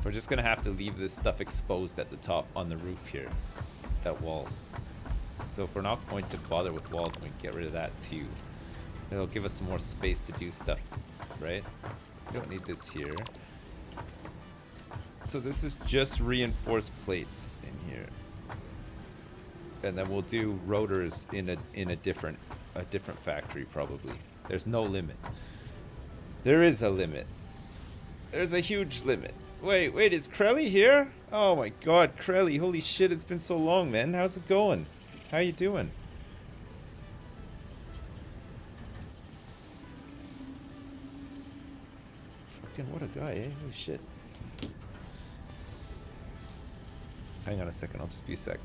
[SPEAKER 1] We're just going to have to leave this stuff exposed at the top on the roof here. Without walls. So if we're not going to bother with walls, we can get rid of that too. It'll give us some more space to do stuff, right? We don't need this here. So this is just reinforced plates in here. and then we'll do rotors in a different factory probably. There's no limit. There is a limit. There's a huge limit. Wait, is Krelly here? Oh my god, Krelly, holy shit, it's been so long, man. How's it going? How you doing? Fucking what a guy, eh? Holy shit. Hang on a second, I'll just be a sec.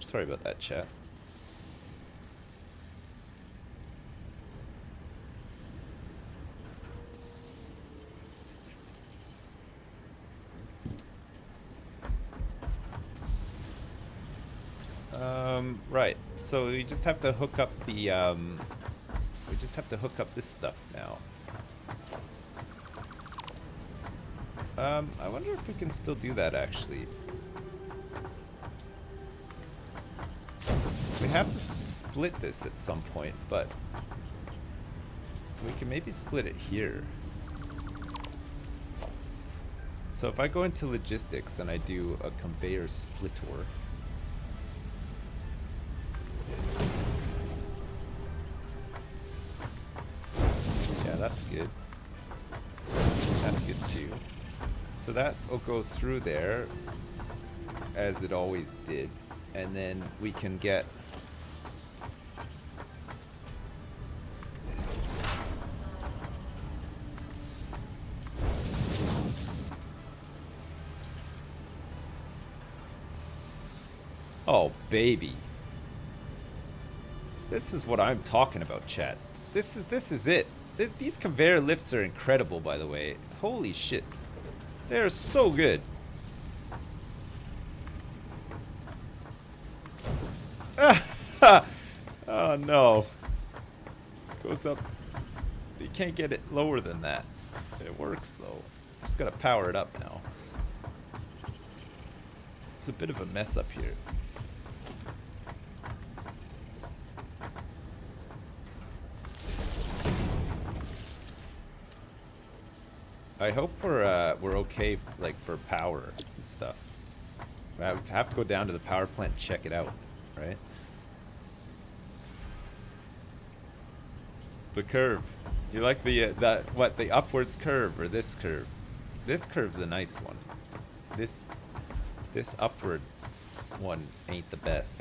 [SPEAKER 1] Sorry about that, chat. Right. So we just have to hook up the, we just have to hook up this stuff now. I wonder if we can still do that, actually. We have to split this at some point, but we can maybe split it here. So if I go into logistics and I do a conveyor splitter, yeah, that's good. That's good too. So that will go through there as it always did, and then we can get oh, baby. This is what I'm talking about, chat. This is it. These conveyor lifts are incredible, by the way. Holy shit. They're so good. Oh, no. Goes up. You can't get it lower than that. It works, though. Just gotta power it up now. It's a bit of a mess up here. I hope we're okay, like, for power and stuff. I would have to go down to the power plant and check it out, right? The curve. You like the upwards curve or this curve? This curve's a nice one. This upward one ain't the best.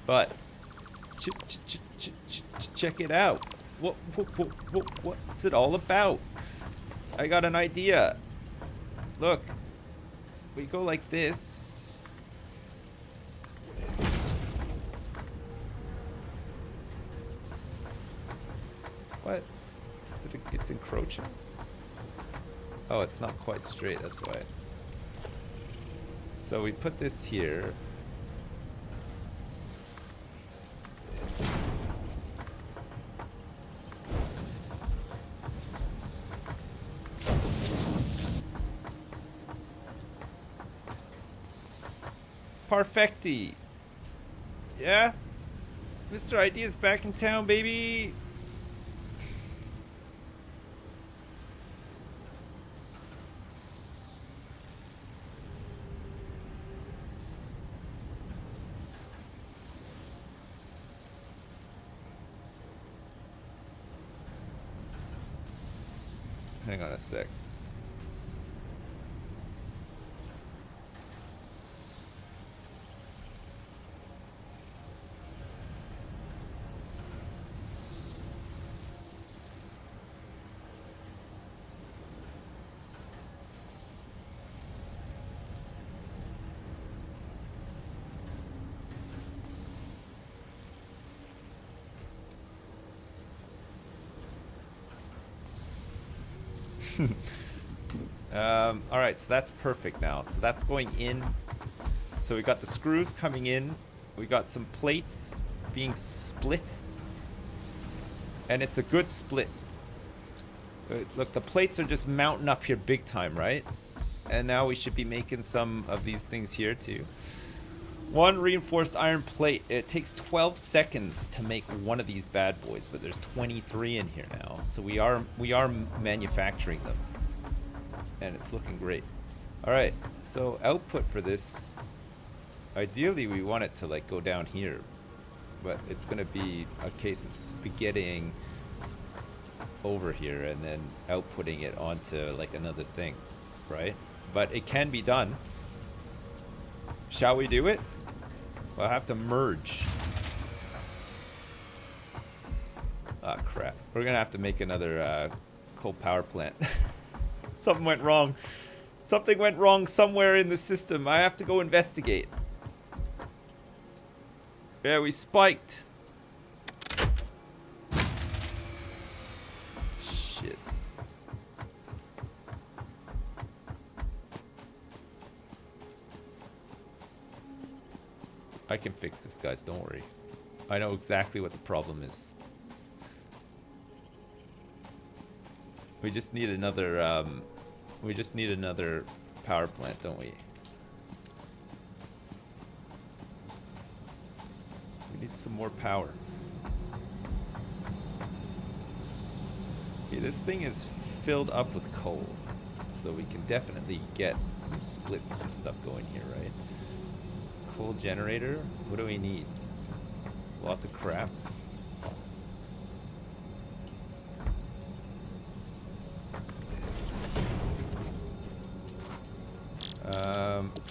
[SPEAKER 1] But check it out. What's it all about? I got an idea. Look, we go like this. What? Is it? It's encroaching. Oh, it's not quite straight. That's why. So we put this here. Perfecti. Yeah? Mr. Idea's back in town, baby. Hang on a sec. Alright, so that's perfect now. So that's going in. So we got the screws coming in. We got some plates being split. And it's a good split. Look, the plates are just mounting up here big time, right? And now we should be making some of these things here too. One reinforced iron plate. It takes 12 seconds to make one of these bad boys, but there's 23 in here now. So we are manufacturing them. And it's looking great. Alright, so output for this. Ideally we want it to like go down here. But it's gonna be a case of spaghettiing over here and then outputting it onto like another thing, right? But it can be done. Shall we do it? We'll have to merge. Ah, crap. We're gonna have to make another coal power plant. Something went wrong. Something went wrong somewhere in the system. I have to go investigate. Yeah, we spiked. Shit. I can fix this, guys. Don't worry. I know exactly what the problem is. We just need another, power plant, don't we? We need some more power. Okay, this thing is filled up with coal. So we can definitely get some splits and stuff going here, right? Coal generator. What do we need? Lots of crap.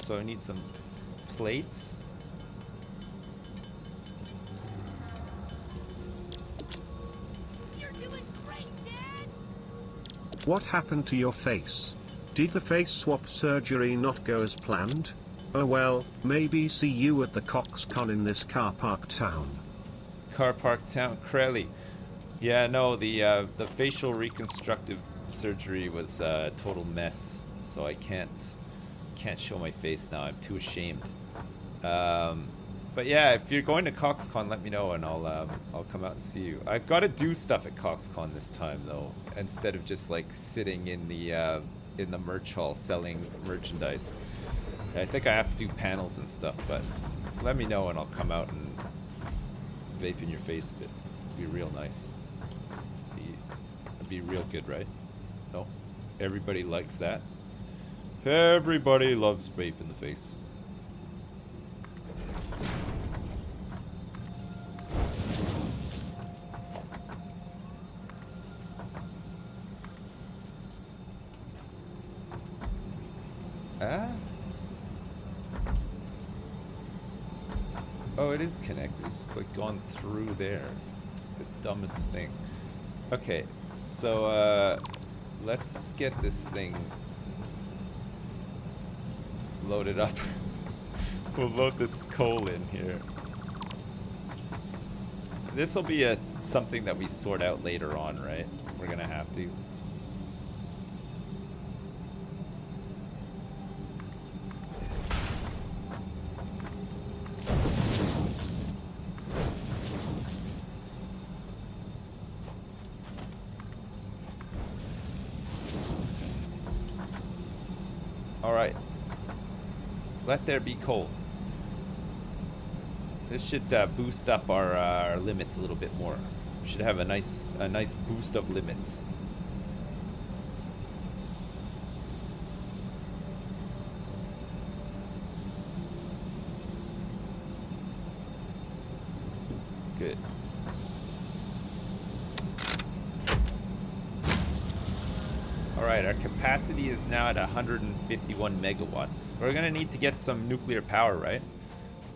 [SPEAKER 1] So I need some plates.
[SPEAKER 3] You're doing great, Dad.
[SPEAKER 2] What happened to your face? Did the face swap surgery not go as planned? Oh well, maybe see you at the CoxCon in this car park town.
[SPEAKER 1] Car park town, Crelly. Yeah, no, the facial reconstructive surgery was a total mess, so I can't show my face now. I'm too ashamed. But yeah, if you're going to CoxCon, let me know and I'll come out and see you. I've got to do stuff at CoxCon this time though, instead of just like sitting in the merch hall selling merchandise. I think I have to do panels and stuff, but let me know and I'll come out and vape in your face a bit. It'd be real nice. It'd be real good, right? No? Everybody likes that. Everybody loves vape in the face. Ah? Oh, it is connected. It's just like gone through there. The dumbest thing. Okay, so let's get this thing loaded up. We'll load this coal in here. This will be something that we sort out later on, right? We're gonna have to. Alright. Let there be coal. This should boost up our limits a little bit more. We should have a nice boost of limits. Good. Alright, our capacity is now at 151 megawatts. We're gonna need to get some nuclear power, right?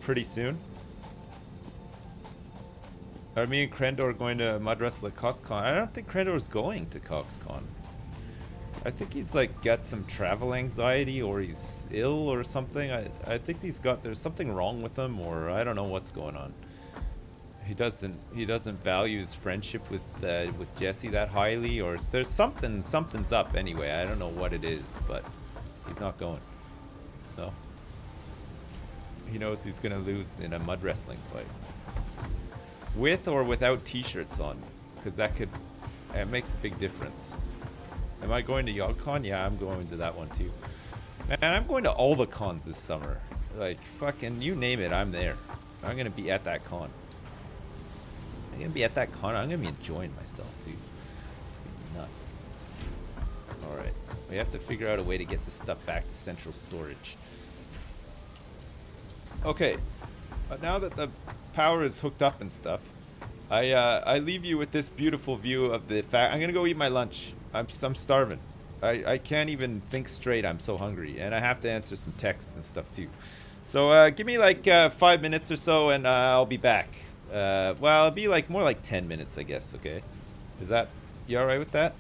[SPEAKER 1] Pretty soon. Are me and Krendor going to mud wrestle at CoxCon? I don't think Krendor's going to CoxCon. I think he's like got some travel anxiety or he's ill or something. I think there's something wrong with him or I don't know what's going on. he doesn't value his friendship with Jesse that highly, or there's something's up anyway. I don't know what it is, but he's not going. No. He knows he's gonna lose in a mud wrestling fight. With or without t-shirts on, because it makes a big difference. Am I going to YogCon? Yeah, I'm going to that one too. Man, I'm going to all the cons this summer. Like, fucking, you name it, I'm there. I'm gonna be at that con. I'm gonna be at that con. I'm gonna be enjoying myself, dude. Nuts. Alright. We have to figure out a way to get this stuff back to central storage. Okay. Now that the power is hooked up and stuff, I leave you with this beautiful view of the fact. I'm gonna go eat my lunch. I'm starving. I can't even think straight. I'm so hungry, and I have to answer some texts and stuff too. So give me like 5 minutes or so, and I'll be back. Well, it'll be like more like 10 minutes, I guess. Okay, is that you all right with that?